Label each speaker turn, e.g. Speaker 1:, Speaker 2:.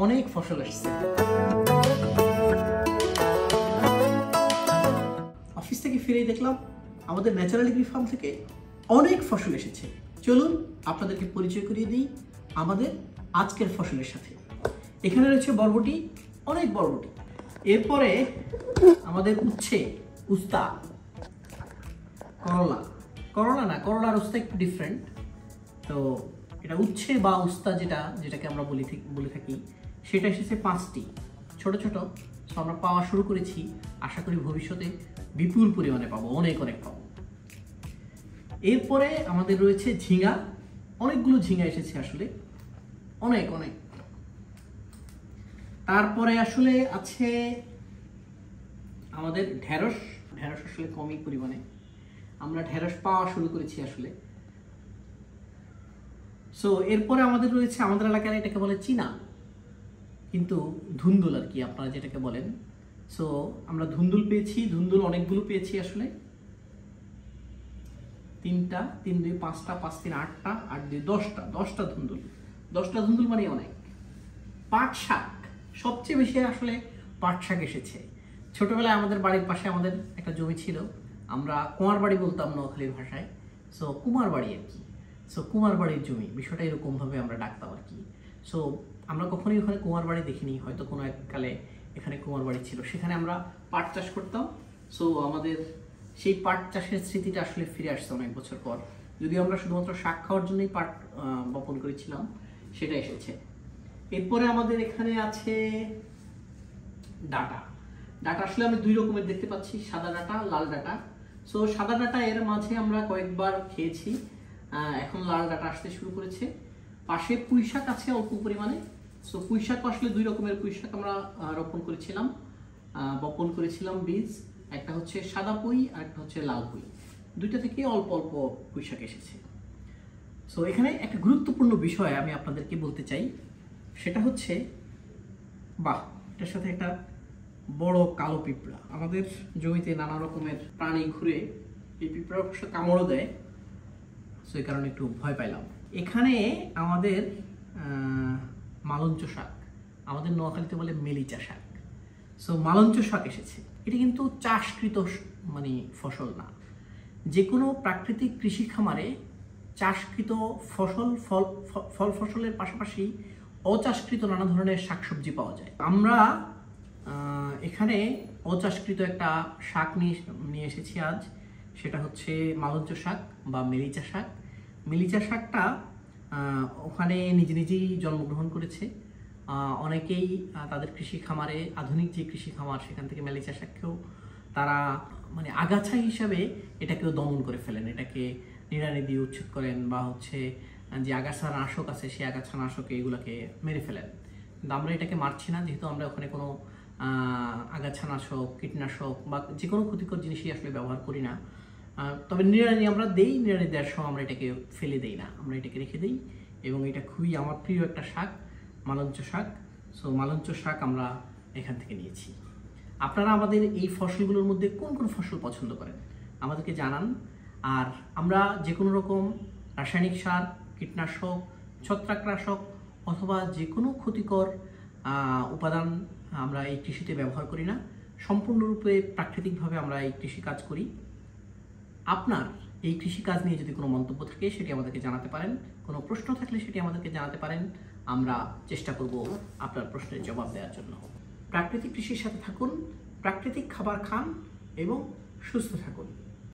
Speaker 1: অনেক ফসল আসছে। অফিস থেকে ফিরেই দেখলাম আমাদের ন্যাচারাল এগ্রি ফার্ম থেকে অনেক ফসল এসেছে। চলুন আপনাদেরকে পরিচয় করিয়ে দিই আমাদের আজকের ফসলের সাথে। এখানে রয়েছে বরবটি, অনেক বরবটি। এরপরে আমাদের উচ্ছে, উস্তা, করলা, করলার উস্তা একটু ডিফারেন্ট। তো এটা উচ্ছে বা উস্তা যেটাকে আমরা বলে থাকি, সেটা এসেছে 5টি ছোট ছোট। সো আমরা পাওয়া শুরু করেছি, আশা করি ভবিষ্যতে বিপুল পরিমাণে পাবো, অনেক পাবো। এরপরে আমাদের রয়েছে ঝিঙা, অনেকগুলো ঝিঙা এসেছে আসলে, অনেক। তারপরে আসলে আছে আমাদের ঢেঁড়স আসলে কমই পরিমাণে আমরা ঢেঁড়স পাওয়া শুরু করেছি আসলে। সো এরপরে আমাদের রয়েছে, আমাদের এলাকায় এটাকে বলে চীনা, কিন্তু ধুন্দুল আর কি আপনারা যেটাকে বলেন। সো আমরা ধুন্দুল পেয়েছি, ধুন্দুল অনেকগুলো পেয়েছি আসলে। 3টা, 3 2 5টা, 5 3 8টা, 8 2 10টা ধুন্দুল। 10টা ধুন্দুল মানে অনেক। পাট শাক, সবচেয়ে বেশি আসলে পাট শাক এসেছে। ছোটবেলায় আমাদের বাড়ির পাশে আমাদের একটা জমি ছিল, আমরা কুমার বাড়ি বলতাম নোয়াখালীর ভাষায়। সো কুমার বাড়ি আর কি। সো কুমার বাড়ির জমি, বিষয়টা এরকমভাবে আমরা ডাকতাম আর কি। সো আমরা কখনোই ওখানে কুমার বাড়ি দেখিনি, হয়তো কোনো এককালে এখানে কুমার বাড়ি ছিল, সেখানে আমরা পাট চাষ করতাম। সো আমাদের সেই পাট চাষের স্মৃতিটা আসলে ফিরে আসছে অনেক বছর পর। যদিও আমরা শুধুমাত্র শাক খাওয়ার জন্যই পাট বপন করেছিলাম, সেটা এসেছে। এরপরে আমাদের এখানে আছে ডাটা আসলে আমি 2 রকমের দেখতে পাচ্ছি, সাদা ডাটা, লাল ডাটা। সো সাদা ডাটা এর মাঝে আমরা কয়েকবার খেয়েছি, এখন লাল ডাটা আসতে শুরু করেছে। পাশে পুঁই শাক আছে অল্প পরিমাণে। সো পুঁই শাক আসলে 2 রকমের পুঁই শাক আমরা বপন করেছিলাম বীজ। একটা হচ্ছে সাদা পুঁই আর একটা হচ্ছে লাল পুঁই, 2টা থেকে অল্প পুঁই শাক এসেছে। সো এখানে একটা গুরুত্বপূর্ণ বিষয় আমি আপনাদেরকে বলতে চাই, সেটা হচ্ছে এটার সাথে একটা বড় কালো পিঁপড়া। আমাদের জমিতে নানা রকমের প্রাণী ঘুরে, এই পিঁপড়া অবশ্য কামড়ও দেয়, সো এই কারণে একটু ভয় পাইলাম। এখানে আমাদের মালঞ্চ শাক, আমাদের নোয়াখালীতে বলে মেলিচা শাক। সো মালঞ্চ শাক এসেছে। এটা কিন্তু চাষকৃত ফসল না। যে কোনো প্রাকৃতিক কৃষি খামারে চাষকৃত ফসলের পাশাপাশি অচাষকৃত নানা ধরনের শাকসবজি পাওয়া যায়। আমরা এখানে অচাষকৃত একটা শাক নিয়ে এসেছি আজ, সেটা হচ্ছে মালঞ্চ শাক বা মেলিচা শাক। মেলিচা শাকটা ওখানে নিজেই জন্মগ্রহণ করেছে। অনেকেই তাদের কৃষি খামারে, আধুনিক যে কৃষি খামার, সেখান থেকে মেলিচা শাককেও তারা আগাছা হিসাবে এটাকেও দমন করে ফেলেন, এটাকে নিড়ানি দিয়ে উচ্ছেদ করেন, বা হচ্ছে যে আগাছা নাশক আছে সেই আগাছা নাশকে এগুলোকে মেরে ফেলেন। কিন্তু আমরা এটাকে মারছি না, যেহেতু আমরা ওখানে কোনো আগাছানাশক, কীটনাশক বা যে কোনো ক্ষতিকর জিনিসই আসলে ব্যবহার করি না। তবে নিড়ানি আমরা দেই, নিড়ানি দেওয়ার সময় আমরা এটাকে ফেলে দেই না, আমরা এটাকে রেখে দিই। এবং এটা খুবই আমার প্রিয় একটা শাক, মালঞ্চ শাক। সো মালঞ্চ শাক আমরা এখান থেকে নিয়েছি। আপনারা আমাদের এই ফসলগুলোর মধ্যে কোন ফসল পছন্দ করেন আমাদেরকে জানান। আর আমরা যে কোনো রকম রাসায়নিক সার, কীটনাশক, ছত্রাকনাশক অথবা যে কোনো ক্ষতিকর উপাদান আমরা এই কৃষিতে ব্যবহার করি না। সম্পূর্ণরূপে প্রাকৃতিকভাবে আমরা এই কৃষিকাজ করি। আপনার এই কৃষিকাজ নিয়ে যদি কোনো মন্তব্য থাকে সেটি আমাদেরকে জানাতে পারেন, কোনো প্রশ্ন থাকলে সেটি আমাদেরকে জানাতে পারেন। আমরা চেষ্টা করব আপনার প্রশ্নের জবাব দেওয়ার জন্য। প্রাকৃতিক কৃষির সাথে থাকুন, প্রাকৃতিক খাবার খান এবং সুস্থ থাকুন।